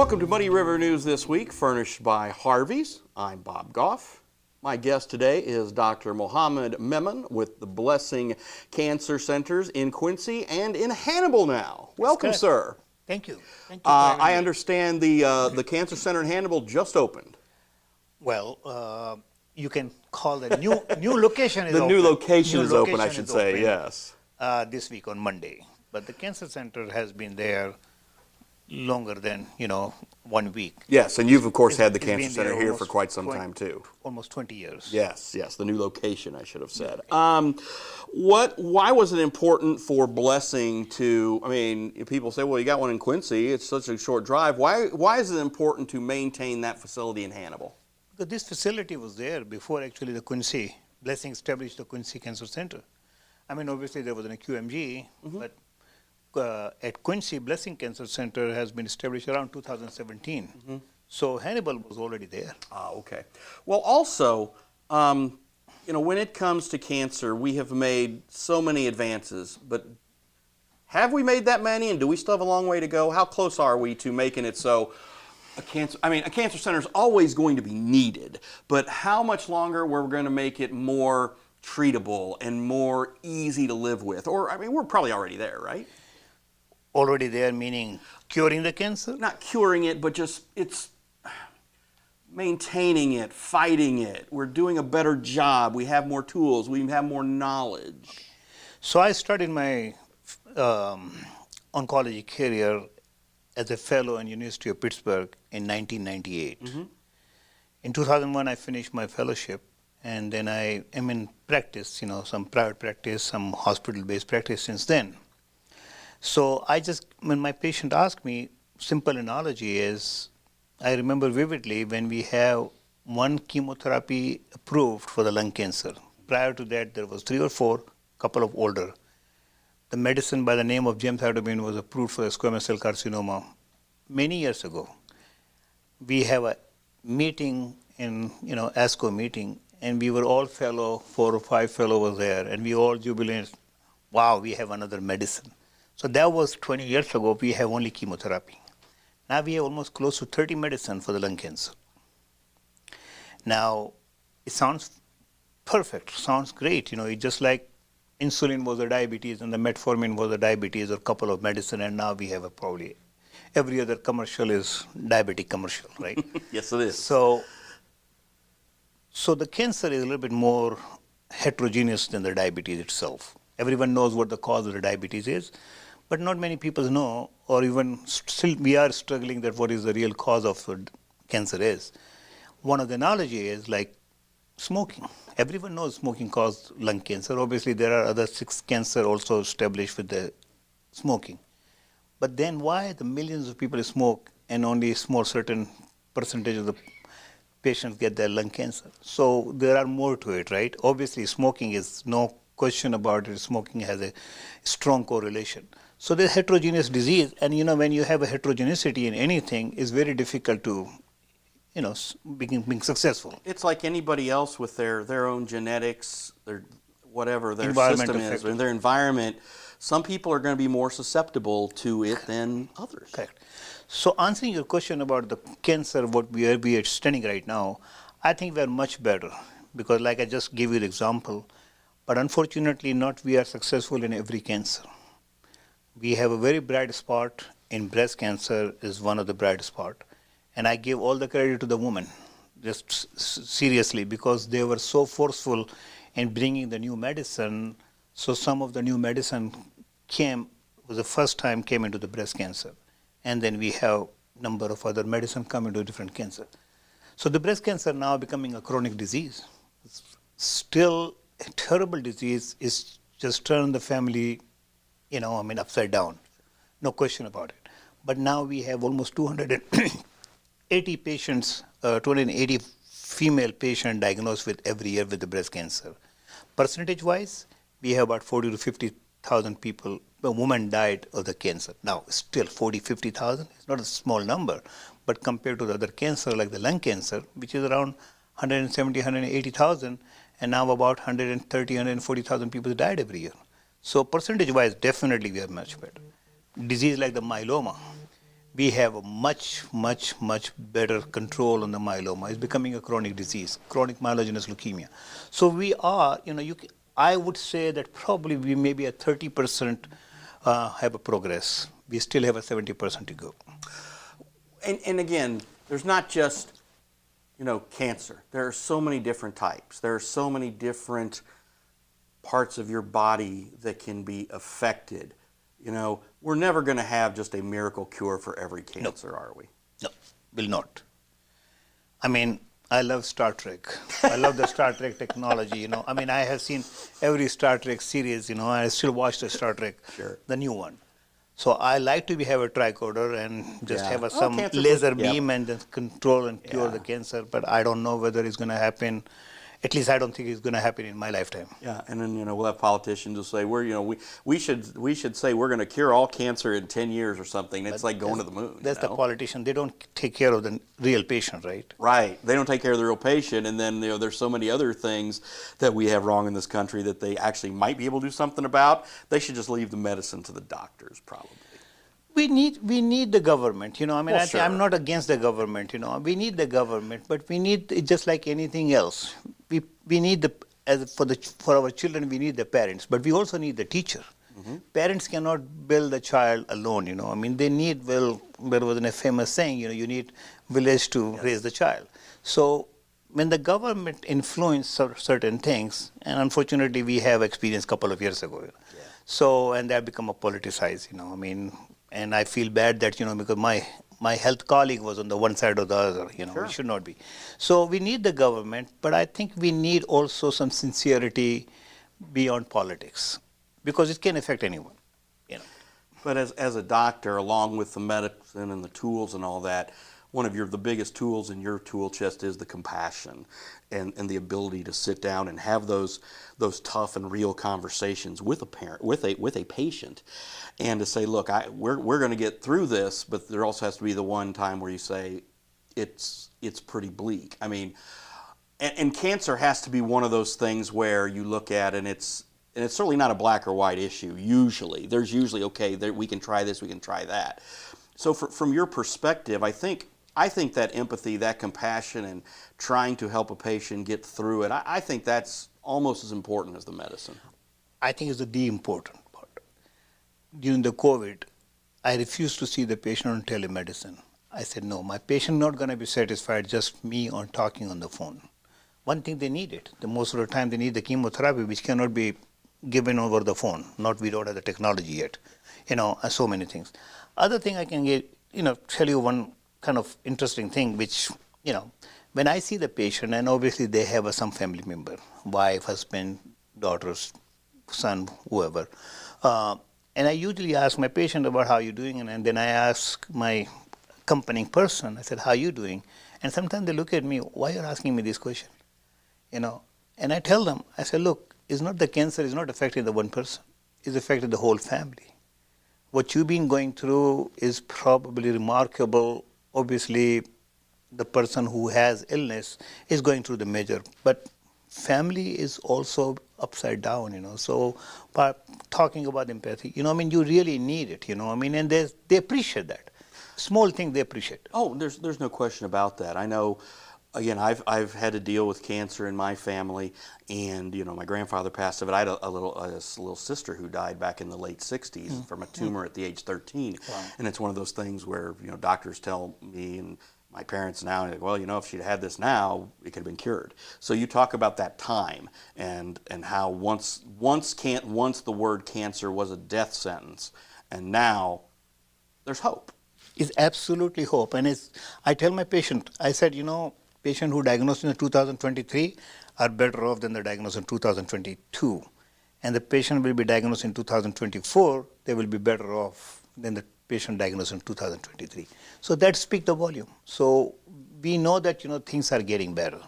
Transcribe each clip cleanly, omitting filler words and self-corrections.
Welcome to Muddy River News This Week, furnished by Harvey's. I'm Bob Gough. My guest today is Dr. Mohammed Memon with the Blessing Cancer Centers in Quincy and in Hannibal now. Welcome, sir. Thank you. Thank you I understand the Cancer Center in Hannibal just opened. Well, you can call the new location is the open. new location New is open, location I should is say, open, yes. This week on Monday. But the Cancer Center has been there longer than, 1 week. Yes, and you've, of course, had the It's Cancer been Center there here for almost quite some time, too. Almost 20 years. Yes, the new location, I should have said. Why was it important for Blessing to, people say, well, you got one in Quincy, it's such a short drive. Why is it important to maintain that facility in Hannibal? Because this facility was there before actually the Quincy, Blessing established the Quincy Cancer Center. Obviously there was an QMG, but at Quincy, Blessing Cancer Center has been established around 2017. So Hannibal was already there. Ah, okay. Well, also, when it comes to cancer, we have made so many advances, but have we made that many, and do we still have a long way to go? How close are we to making it so a cancer center is always going to be needed, but how much longer we're going to make it more treatable and more easy to live with? Or, we're probably already there, right? Already there, meaning curing the cancer? Not curing it, but just it's maintaining it, fighting it. We're doing a better job. We have more tools. We have more knowledge. So I started my oncology career as a fellow in University of Pittsburgh in 1998. In 2001, I finished my fellowship, and then I am in practice, some private practice, some hospital-based practice since then. So when my patient asked me, simple analogy is, I remember vividly when we have one chemotherapy approved for the lung cancer. Prior to that, there was 3 or 4, couple of older. The medicine by the name of gemcitabine was approved for the squamous cell carcinoma many years ago. We have a meeting in, ASCO meeting, and we were all 4 or 5 fellows were there, and we all jubilated, wow, we have another medicine. So that was 20 years ago, we have only chemotherapy. Now we have almost close to 30 medicines for the lung cancer. Now, it sounds perfect, sounds great. It's just like insulin was the diabetes and the metformin was the diabetes, or a couple of medicine, and now we have probably every other commercial is diabetic commercial, right? Yes, it is. So the cancer is a little bit more heterogeneous than the diabetes itself. Everyone knows what the cause of the diabetes is, but not many people know, or even still we are struggling that what is the real cause of cancer is. One of the analogy is like smoking. Everyone knows smoking causes lung cancer. Obviously, there are other 6 cancer also established with the smoking. But then why the millions of people smoke and only a small certain percentage of the patients get their lung cancer? So there are more to it, right? Obviously, smoking is no question about it. Smoking has a strong correlation. So there's heterogeneous disease, and when you have a heterogeneity in anything, it's very difficult to, being successful. It's like anybody else with their own genetics, whatever their system is, or their environment. Some people are going to be more susceptible to it than others. Correct. So answering your question about the cancer, what we are standing right now, I think we are much better, because like I just gave you the example, but unfortunately not we are successful in every cancer. We have a very bright spot in breast cancer is one of the bright spot. And I give all the credit to the women, just seriously, because they were so forceful in bringing the new medicine. So some of the new medicine was the first time came into the breast cancer. And then we have number of other medicine come into different cancer. So the breast cancer now becoming a chronic disease. It's still a terrible disease. It's just turned the family upside down. No question about it. But now we have almost 280 patients, 280 female patients diagnosed with every year with the breast cancer. Percentage-wise, we have about 40 to 50,000 people, women died of the cancer. Now, still 40, 50,000 is not a small number, but compared to the other cancer like the lung cancer, which is around 170, 180,000, and now about 130, 140,000 people died every year. So percentage-wise, definitely we are much better. Disease like the myeloma, we have a much, much, much better control on the myeloma. It's becoming a chronic disease, chronic myelogenous leukemia. So we are, I would say that probably we may be at 30% have a progress. We still have a 70% to go. And again, there's not just, cancer. There are so many different types. There are so many different parts of your body that can be affected. We're never going to have just a miracle cure for every cancer, are we? No, will not. I mean, I love Star Trek. I love the Star Trek technology, I have seen every Star Trek series, I still watch the Star Trek, Sure. the new one. So I like to have a tricorder and just have some cancer laser yep. beam and just control and cure the cancer. But I don't know whether it's going to happen. At least I don't think it's going to happen in my lifetime. Yeah, and then we'll have politicians who say we should say we're going to cure all cancer in 10 years or something. It's like going to the moon. That's the politician. They don't take care of the real patient, right? Right. They don't take care of the real patient, and then there's so many other things that we have wrong in this country that they actually might be able to do something about. They should just leave the medicine to the doctors, probably. We need the government, Well, sure. I'm not against the government, we need the government, but we need, just like anything else, we need for our children, we need the parents, but we also need the teacher. Mm-hmm. Parents cannot build a child alone, they need, there was a famous saying, you need village to raise the child. So when the government influence certain things, and unfortunately we have experienced a couple of years ago, so, and that become a politicized, and I feel bad that, because my health colleague was on the one side or the other, Sure. It should not be. So we need the government, but I think we need also some sincerity beyond politics, because it can affect anyone, But as a doctor, along with the medicine and the tools and all that, one of the biggest tools in your tool chest is the compassion and the ability to sit down and have those tough and real conversations with a parent, with a patient, and to say, look, we're going to get through this, but there also has to be the one time where you say it's pretty bleak. I mean, and cancer has to be one of those things where you look at and it's certainly not a black or white issue. Usually, there's usually we can try this, we can try that. So from your perspective, I think that empathy, that compassion, and trying to help a patient get through it, I think that's almost as important as the medicine. I think it's the important part. During the COVID, I refused to see the patient on telemedicine. I said, no, my patient not going to be satisfied just me on talking on the phone. One thing they need it. The most of the time they need the chemotherapy, which cannot be given over the phone. We don't have the technology yet. So many things. Other thing I can tell you one kind of interesting thing, which, when I see the patient, and obviously they have some family member, wife, husband, daughters, son, whoever, and I usually ask my patient about how you're doing, and then I ask my accompanying person, I said, how are you doing? And sometimes they look at me, why are you asking me this question? And I tell them, I say, look, it's not the cancer is not affecting the one person, it's affecting the whole family. What you've been going through is probably remarkable. Obviously, the person who has illness is going through the major, but family is also upside down, So, talking about empathy, you really need it, and they appreciate that. Small thing they appreciate. Oh, there's no question about that. I know. Again, I've had to deal with cancer in my family, and my grandfather passed of it. I had a little sister who died back in the late '60s from a tumor at the age 13, Wow. and it's one of those things where doctors tell me and my parents now, well, if she'd had this now, it could have been cured. So you talk about that time and how once the word cancer was a death sentence, and now there's hope. It's absolutely hope, and I tell my patient, I said, patient who diagnosed in 2023 are better off than the diagnosed in 2022. And the patient will be diagnosed in 2024, they will be better off than the patient diagnosed in 2023. So that speaks the volume. So we know that, things are getting better.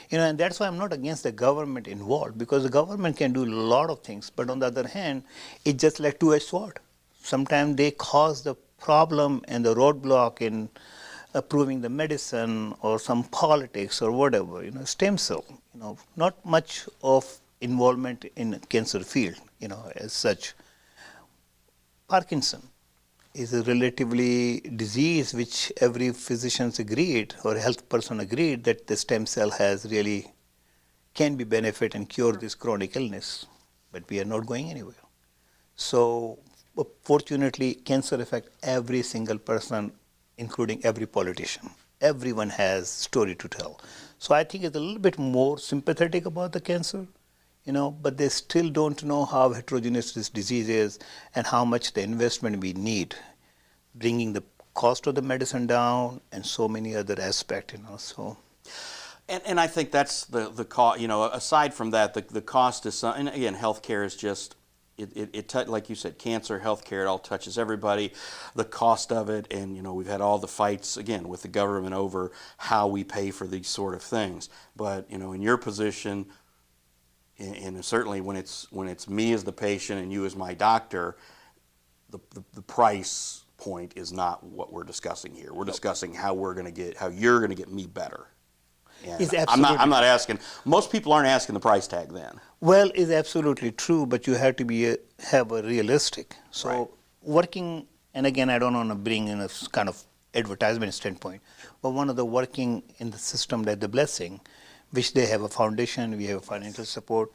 And that's why I'm not against the government involved, because the government can do a lot of things, but on the other hand, it's just like two-edged sword. Sometimes they cause the problem and the roadblock in approving the medicine or some politics or whatever, stem cell, not much of involvement in cancer field, as such. Parkinson. is a relatively disease which every physician's agreed or health person agreed that the stem cell has really can be benefit and cure this chronic illness, but we are not going anywhere. So fortunately, cancer affects every single person, including every politician. Everyone has story to tell. So I think it's a little bit more sympathetic about the cancer, but they still don't know how heterogeneous this disease is and how much the investment we need, bringing the cost of the medicine down and so many other aspects, so. And I think that's the cost, aside from that, the cost is, and again, healthcare is just, like you said, cancer, healthcare, it all touches everybody. The cost of it, and we've had all the fights again with the government over how we pay for these sort of things. But in your position, and certainly when it's me as the patient and you as my doctor, the price point is not what we're discussing here. We're discussing how you're going to get me better. I'm not asking. Most people aren't asking the price tag then. Well, it's absolutely true, but you have to have a realistic. So right. Working, and again, I don't want to bring in a kind of advertisement standpoint, but one of the working in the system like the Blessing, which they have a foundation, we have financial support.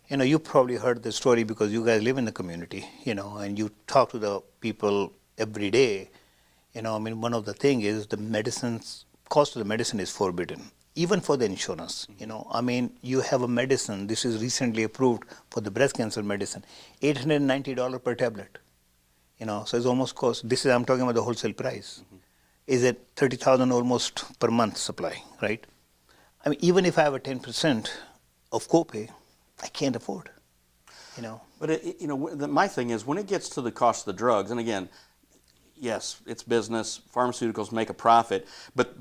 You probably heard the story because you guys live in the community, and you talk to the people every day. One of the things is the cost of the medicine is forbidden. Even for the insurance, you have a medicine, this is recently approved for the breast cancer medicine, $890 per tablet. So it's almost I'm talking about the wholesale price. Mm-hmm. Is it $30,000 almost per month supply, right? Even if I have a 10% of copay, I can't afford, But my thing is when it gets to the cost of the drugs, and again, yes, it's business. Pharmaceuticals make a profit, but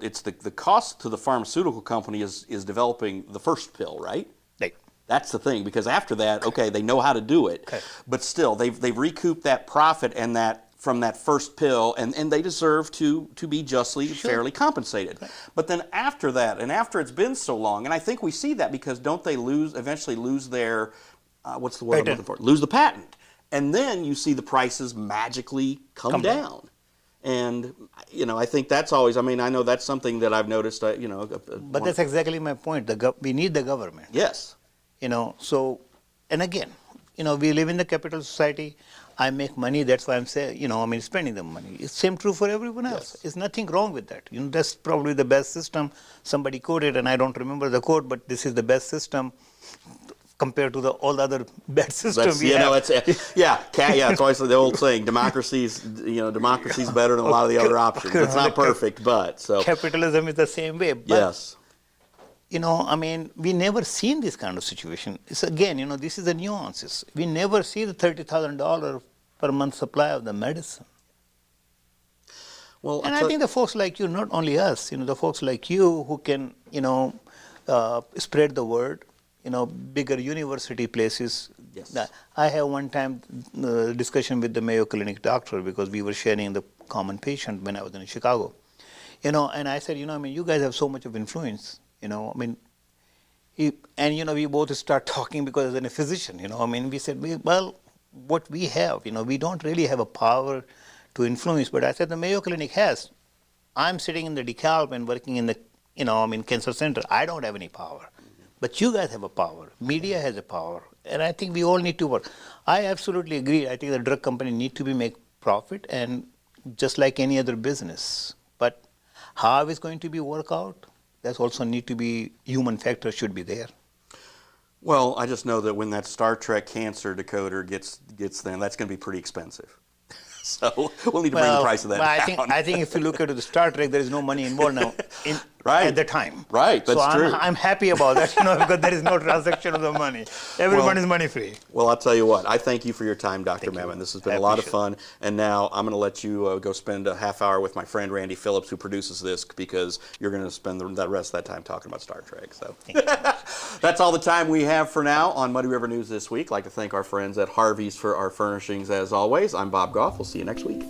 it's the cost to the pharmaceutical company is developing the first pill, right? Right. That's the thing, because after that, okay, they know how to do it, okay. But still, they've recouped that profit and that from that first pill, and they deserve to be justly, fairly compensated. Right. But then after that, and after it's been so long, and I think we see that because don't they eventually lose their what's the word I'm looking for? Lose the patent. And then you see the prices magically come down. And, I think that's always, I know that's something that I've noticed, But that's exactly my point. We need the government. Yes. So, and again, we live in the capital society. I make money, that's why I'm saying, spending the money. It's same true for everyone else. Yes. There's nothing wrong with that. That's probably the best system. Somebody quoted, and I don't remember the quote, but this is the best system compared to all the other bad systems we have. It's always the old saying, democracy's better than a lot of the other options. It's not perfect, but so. Capitalism is the same way. But, yes. We never seen this kind of situation. It's again, this is the nuances. We never see the $30,000 per month supply of the medicine. Well, and I think the folks like you, not only us, the folks like you who can, spread the word. Bigger university places. Yes. I have one time discussion with the Mayo Clinic doctor because we were sharing the common patient when I was in Chicago. And I said, you guys have so much of influence, we both start talking because as a physician, we said, well, what we have, we don't really have a power to influence, but I said the Mayo Clinic has. I'm sitting in the DeKalb and working in the, cancer center. I don't have any power. But you guys have a power. Media has a power. And I think we all need to work. I absolutely agree. I think the drug company need to make profit and just like any other business. But how it's going to be work out, that's also need to be, human factor should be there. Well, I just know that when that Star Trek cancer decoder gets there, that's going to be pretty expensive. So we'll need to bring the price of that down. I think if you look at the Star Trek, there is no money involved now at the time. Right, that's true. I'm happy about that, because there is no transaction of the money. Everyone is money free. Well, I'll tell you what. I thank you for your time, Dr. Memon. This has been a lot of fun. And now I'm going to let you go spend a half hour with my friend Randy Phillips, who produces this, because you're going to spend the rest of that time talking about Star Trek. So that's all the time we have for now on Muddy River News this week. I'd like to thank our friends at Harvey's for our furnishings as always. I'm Bob Gough. We'll see you next week.